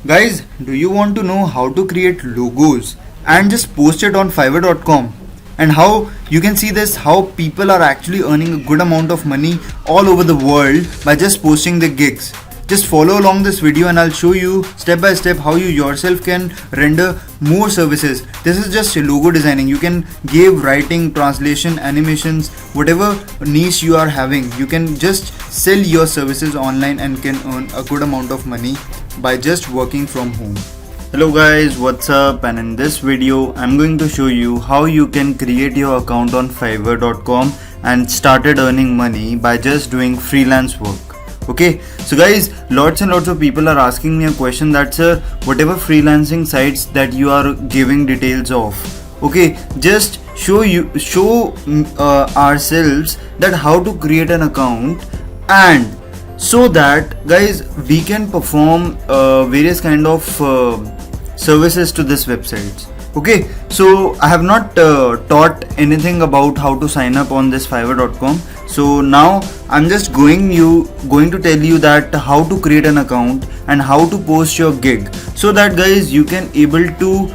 Guys, do you want to know how to create logos and just post it on Fiverr.com? And how you can see this, how people are actually earning a good amount of money all over the world by just posting the gigs. Just follow along this video and I'll show you step by step how you yourself can render more services. This is just logo designing. You can give writing, translation, animations, whatever niche you are having. You can just sell your services online and can earn a good amount of money by just working from home. Hello guys, what's up? And in this video I'm going to show you how you can create your account on Fiverr.com and started earning money by just doing freelance work. Okay, so guys, lots and lots of people are asking me a question that, sir, whatever freelancing sites that you are giving details of, okay, just show ourselves that how to create an account, and so that guys we can perform various kind of services to this websites. Okay, so I have not taught anything about how to sign up on this Fiverr.com. So now I'm just going to tell you that how to create an account and how to post your gig, so that guys you can able to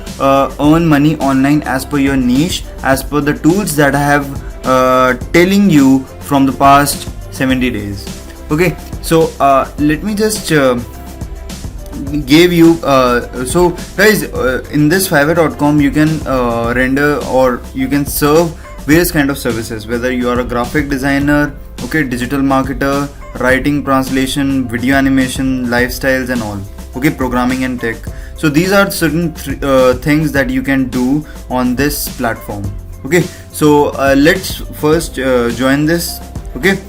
earn money online as per your niche, as per the tools that I have telling you from the past 70 days. Okay, so let me just give you so guys, in this Fiverr.com you can render or you can serve various kind of services, whether you are a graphic designer, okay, digital marketer, writing, translation, video animation, lifestyles and all, okay, programming and tech. So these are certain things that you can do on this platform. Okay, so let's first join this. Okay,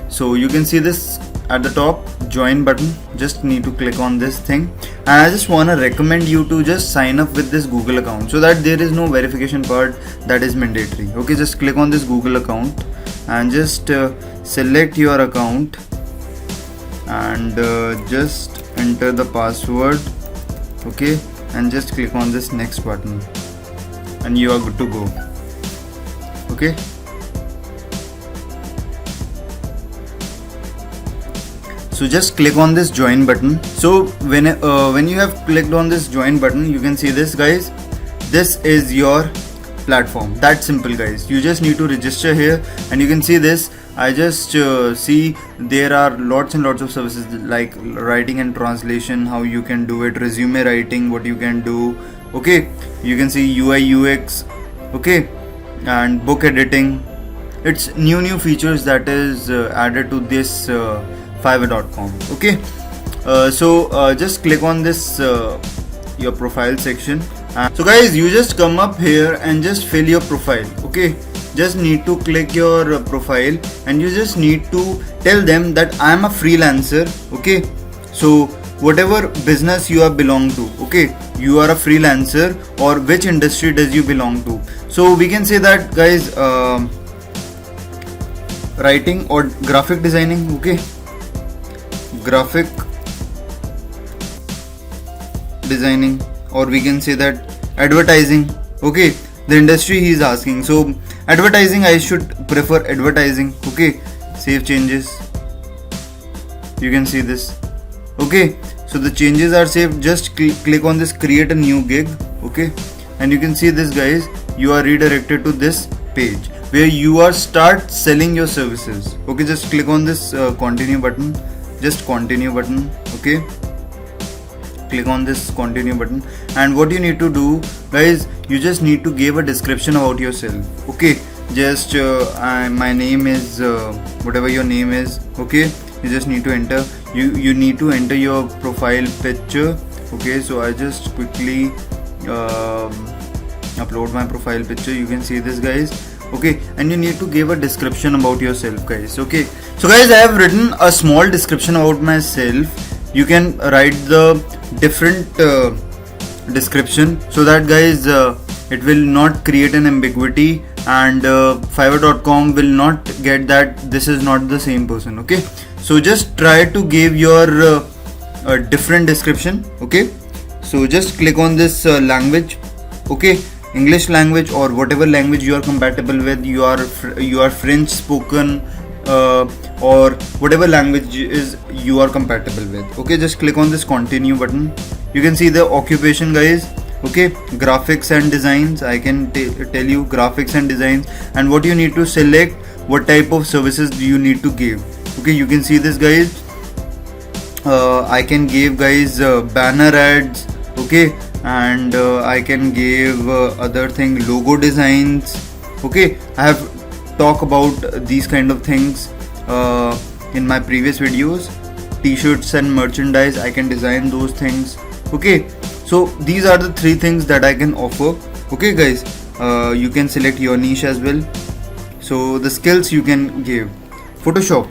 so you can see this at the top, join button. Just need to click on this thing, and I just want to recommend you to just sign up with this Google account, so that there is no verification part that is mandatory. Okay, just click on this Google account and just select your account and just enter the password. Okay, and just click on this next button and you are good to go. Okay, so just click on this join button. So when you have clicked on this join button, you can see this, guys, this is your platform. That's simple, guys. You just need to register here, and you can see this. I just see there are lots and lots of services like writing and translation, how you can do it, resume writing, what you can do. Okay, you can see UI UX, okay, and book editing. It's new features that is added to this Fiverr.com. Okay, so just click on this your profile section. So guys, you just come up here and just fill your profile. Okay, just need to click your profile and you just need to tell them that I am a freelancer. Okay, so whatever business you are belong to, okay, you are a freelancer, or which industry does you belong to. So we can say that, guys, writing or graphic designing. Okay, graphic designing, or we can say that advertising. Okay, the industry he is asking, so advertising, I should prefer advertising. Okay, save changes. You can see this. Okay, so the changes are saved. Just click on this create a new gig. Okay, and you can see this, guys, you are redirected to this page where you are start selling your services. Okay, just click on this continue button. Just continue button. Okay, click on this continue button, and what you need to do, guys, you just need to give a description about yourself. Okay, just my name is whatever your name is. Okay, you just need to enter, you need to enter your profile picture. Okay, so I just quickly upload my profile picture. You can see this, guys. Okay, and you need to give a description about yourself, guys. Okay, so guys, I have written a small description about myself. You can write the different description, so that, guys, it will not create an ambiguity, and Fiverr.com will not get that this is not the same person. Okay, so just try to give your different description. Okay, so just click on this language. Okay, English language or whatever language you are compatible with. You are French spoken, or whatever languages you are compatible with. Okay, just click on this continue button. You can see the occupation, guys. Okay, graphics and designs. I can tell you graphics and designs, and what you need to select, what type of services do you need to give. Okay, you can see this, guys. I can give, guys, banner ads. Okay, and I can give other thing, logo designs. Okay, I have talked about these kind of things in my previous videos. T-shirts and merchandise, I can design those things. Okay, so these are the 3 things that I can offer. Okay, guys, you can select your niche as well. So the skills you can give: Photoshop.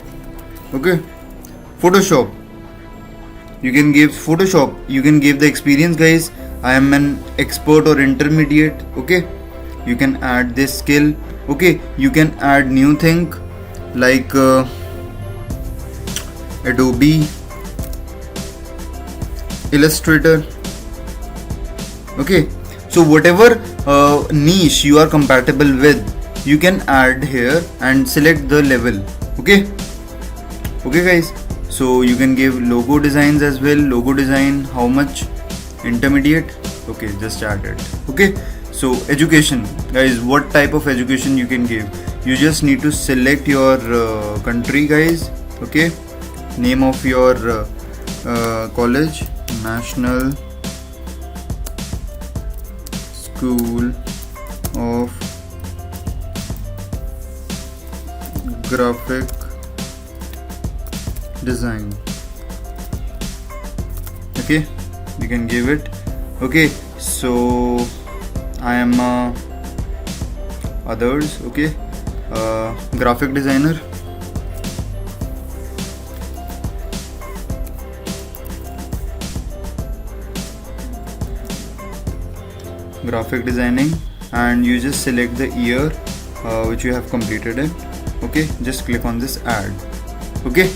Okay, Photoshop, you can give Photoshop. You can give the experience, guys. I am an expert or intermediate. Okay, you can add this skill. Okay, you can add new thing like Adobe Illustrator. Okay, so whatever niche you are compatible with, you can add here and select the level. Okay, guys, so you can give logo designs as well. Logo design, how much? Intermediate. Okay, just add it. Okay, so education, guys, what type of education you can give? You just need to select your country, guys. Okay, name of your college: National School of Graphic Design. Okay, you can give it. Okay, so I am others. Okay, graphic designer. Graphic designing, and you just select the year which you have completed it. Okay, just click on this add. Okay,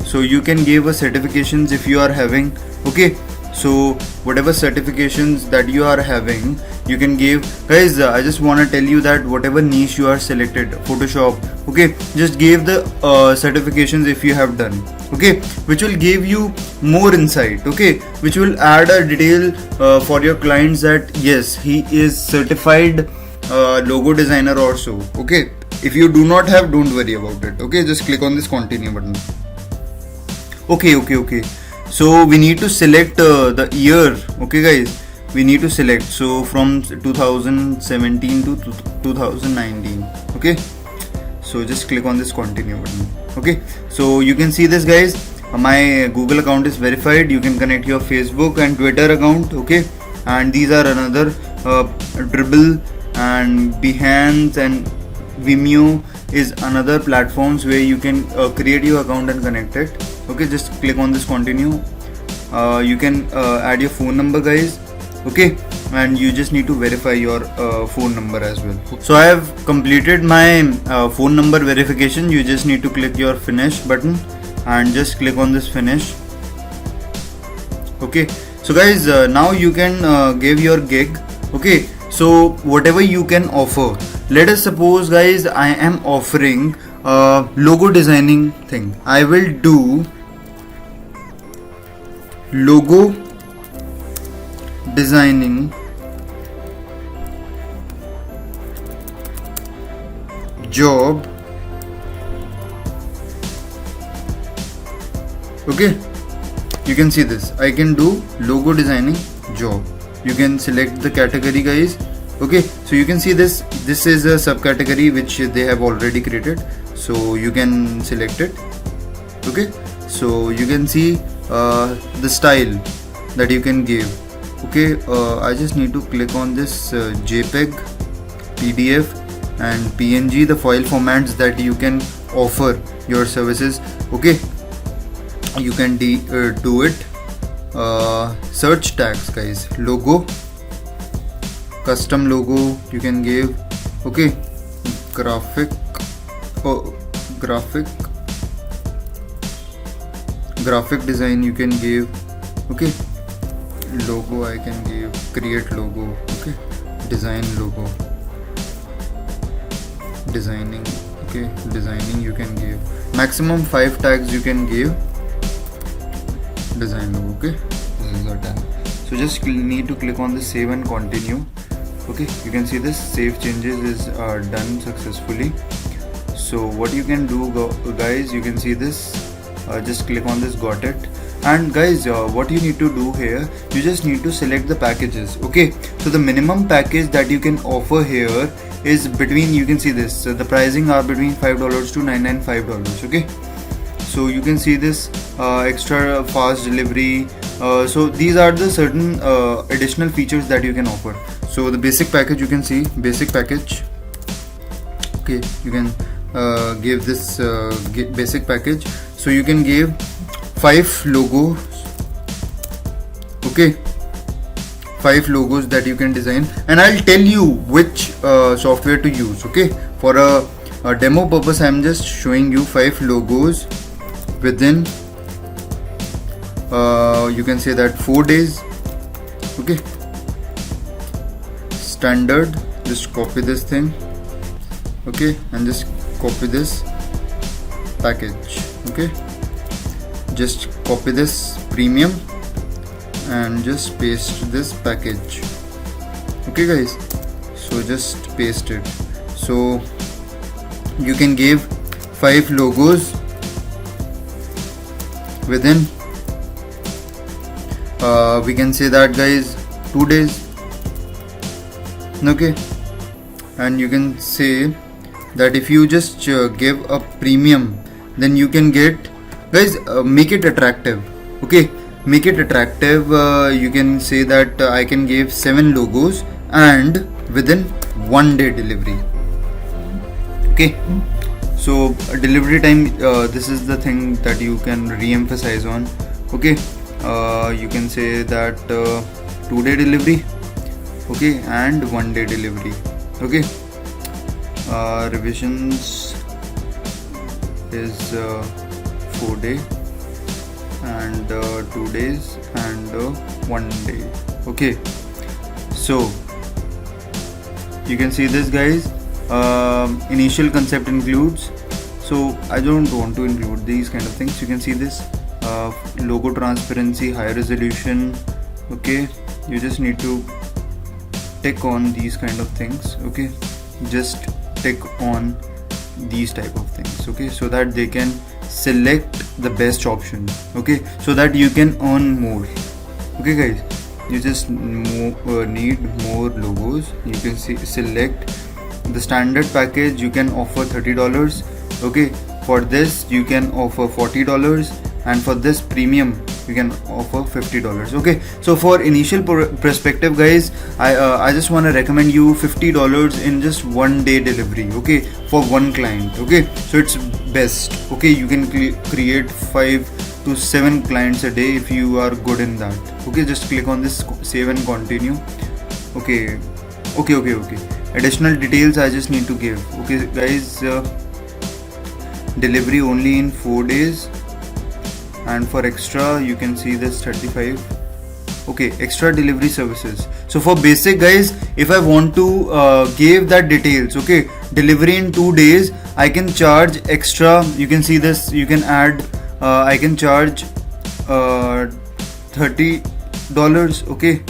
so you can give a certifications if you are having. Okay, so whatever certifications that you are having, you can give, guys. I just want to tell you that whatever niche you are selected, Photoshop, okay, just give the certifications if you have done. Okay, which will give you more insight. Okay, which will add a detail for your clients that yes, he is certified logo designer also. Okay, if you do not have, don't worry about it. Okay, just click on this continue button. Okay, so we need to select the year. Okay, guys, we need to select, so from 2017 to 2019. Okay, so just click on this continue button. Okay, so you can see this, guys, my Google account is verified. You can connect your Facebook and Twitter account. Okay, and these are another Dribbble and Behance and Vimeo is another platforms where you can create your account and connect it. Okay, just click on this continue. You can add your phone number, guys. Okay, and you just need to verify your phone number as well. So I have completed my phone number verification. You just need to click your finish button and just click on this finish. Okay, so guys, now you can give your gig. Okay, so whatever you can offer, let us suppose, guys, I am offering logo designing thing. I will do logo designing job. Okay, you can see this. I can do logo designing job. You can select the category, guys. Okay, so you can see this is a subcategory which they have already created, so you can select it. Okay, so you can see the style that you can give. Okay, I just need to click on this JPEG, PDF and PNG, the file formats that you can offer your services. Okay, you can do it. Search tags, guys. Logo, custom logo you can give. Okay, graphic design you can give. Okay, logo I can give, create logo. Okay, design logo, designing. Okay, designing you can give, maximum 5 tags you can give. Design logo. Okay, this is our tag. So just need to click on the save and continue. Okay, you can see this save changes is done successfully. So what you can do, guys, you can see this, just click on this, got it. And guys, what you need to do here, you just need to select the packages. Okay, so the minimum package that you can offer here is between, you can see this, so the pricing are between $5 to $995. Okay, so you can see this extra fast delivery. So these are the certain additional features that you can offer. So the basic package, you can see basic package. Okay, you can give this basic package. So you can give 5 logos. Okay, 5 logos that you can design, and I'll tell you which software to use. Okay, for a demo purpose I'm just showing you 5 logos within you can say that 4 days. Okay, standard, just copy this thing. Okay, and just copy this package. Okay, just copy this premium and just paste this package. Okay guys, so just paste it. So you can give 5 logos within we can say that, guys, 2 days. Okay, and you can say that if you just give a premium, then you can get, guys, make it attractive. Okay, make it attractive. You can say that I can give 7 logos and within 1 day delivery. Okay, so delivery time, this is the thing that you can re-emphasize on. Okay, you can say that 2-day delivery. Okay, and 1 day delivery. Okay, revisions is 4 day and 2 days and 1 day. Okay, so you can see this, guys. Initial concept includes, so I don't want to include these kind of things. You can see this logo transparency, high resolution. Okay, you just need to tick on these kind of things. Okay, just tick on these type of things. Okay, so that they can select the best option. Okay, so that you can earn more. Okay guys, you just need more logos. You can see, select the standard package, you can offer $30. Okay, for this you can offer $40, and for this premium you can offer $50. Okay, so for initial perspective, guys, I just want to recommend you $50 in just 1 day delivery. Okay, for one client. Okay, so it's best. Okay, you can create 5 to 7 clients a day if you are good in that. Okay, just click on this save and continue. Okay, additional details I just need to give. Okay guys, delivery only in 4 days, and for extra you can see this 35. Okay, extra delivery services. So for basic, guys, if I want to give that details, okay, delivery in 2 days, I can charge extra. You can see this, you can add I can charge $30. Okay,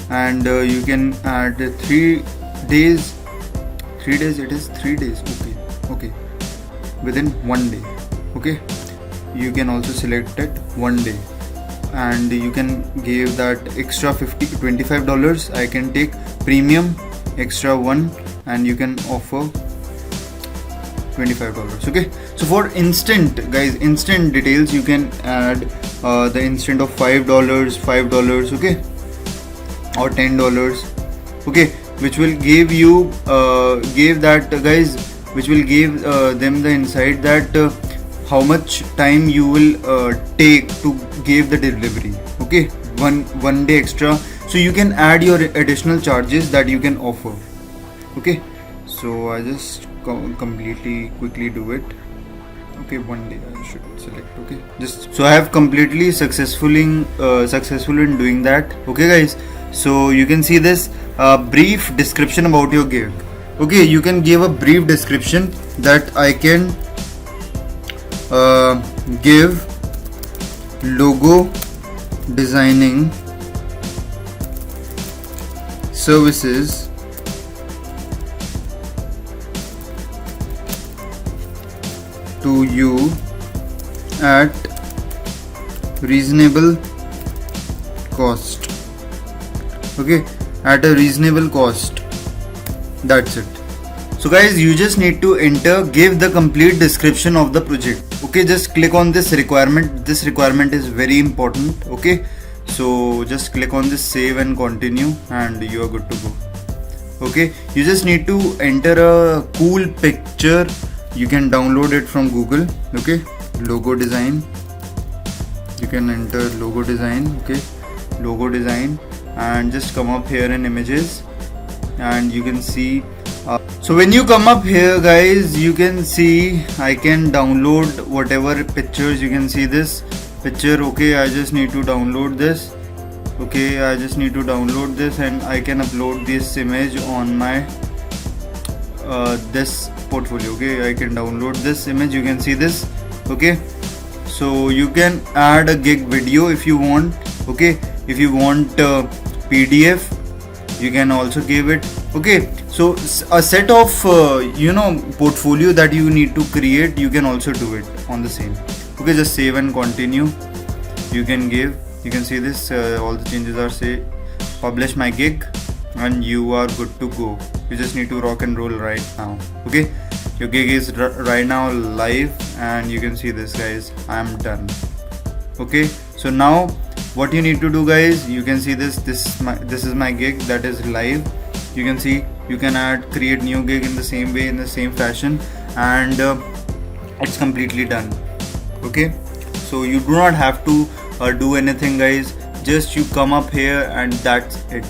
and you can add 3 days. 3 days, it is 3 days. Okay, within 1 day. Okay, you can also select it 1 day, and you can give that extra $25. I can take premium extra 1, and you can offer $25. Okay, so for instant, guys, instant details, you can add the instant of $5. Okay, or $10. Okay, which will give you give that, guys, which will give them the insight that how much time you will take to give the delivery. Okay, one day extra, so you can add your additional charges that you can offer. Okay, so I just quickly do it. Okay, 1 day I should select. Okay, just so I have completely successful in doing that. Okay guys, so you can see this brief description about your gig. Okay, you can give a brief description that I can give logo designing services to you at reasonable cost. Okay, at a reasonable cost. That's it. So guys, you just need to give the complete description of the project. Okay, just click on this requirement. This requirement is very important. Okay, so just click on this save and continue, and you are good to go. Okay, you just need to enter a cool picture. You can download it from Google. Okay, logo design. You can enter logo design. Okay, logo design, and just come up here in images, and you can see. So when you come up here, guys, you can see I can download whatever pictures. You can see this picture. Okay, I just need to download this. Okay, I just need to download this, and I can upload this image on my this portfolio. Okay, I can download this image. You can see this. Okay, so you can add a gig video if you want. Okay, if you want PDF, you can also give it. Okay, so a set of portfolio that you need to create, you can also do it on the same. Okay, just save and continue. You can see this, all the changes are say publish my gig, and you are good to go. You just need to rock and roll right now. Okay, your gig is right now live, and you can see this, guys. I am done. Okay, so now what you need to do, guys, you can see this is my gig that is live. You can see you can create new gig in the same way, in the same fashion, and it's completely done. Okay, so you do not have to do anything, guys. Just you come up here, and that's it.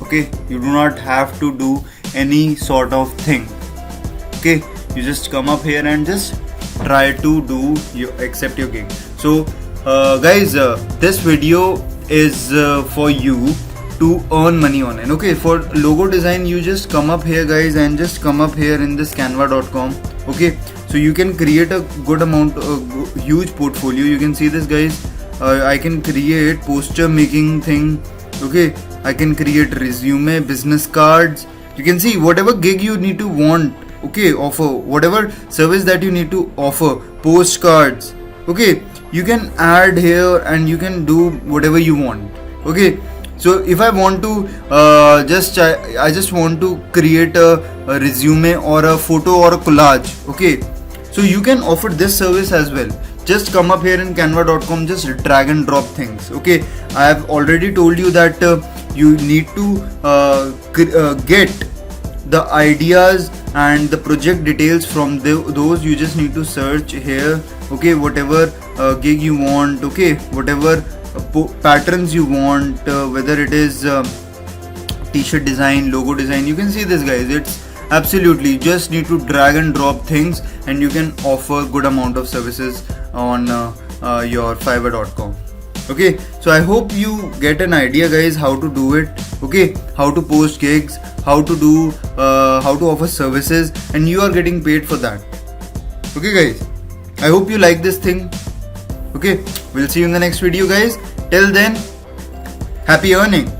Okay, you do not have to do any sort of thing. Okay, you just come up here and just try to accept your gig. So guys, this video is for you to earn money online. Okay, for logo design, you just come up here, guys, and just come up here in this canva.com. okay, so you can create a good amount, huge portfolio. You can see this, guys. I can create poster making thing. Okay, I can create resume, business cards. You can see whatever gig you need to want. Okay, offer whatever service that you need to offer, postcards. Okay, you can add here, and you can do whatever you want. Okay, so if I want to I just want to create a resume or a photo or a collage. Okay, so you can offer this service as well. Just come up here in canva.com, just drag and drop things. Okay, I have already told you that you need to get the ideas and the project details from those. You just need to search here. Okay, whatever gig you want. Okay, whatever patterns you want, whether it is t-shirt design, logo design. You can see this, guys. It's absolutely just need to drag and drop things, and you can offer good amount of services on your fiverr.com. okay, so I hope you get an idea, guys, how to do it. Okay, how to post gigs, how to do how to offer services, and you are getting paid for that. Okay, guys, I hope you like this thing. Okay, we'll see you in the next video, guys. Till then, happy earning.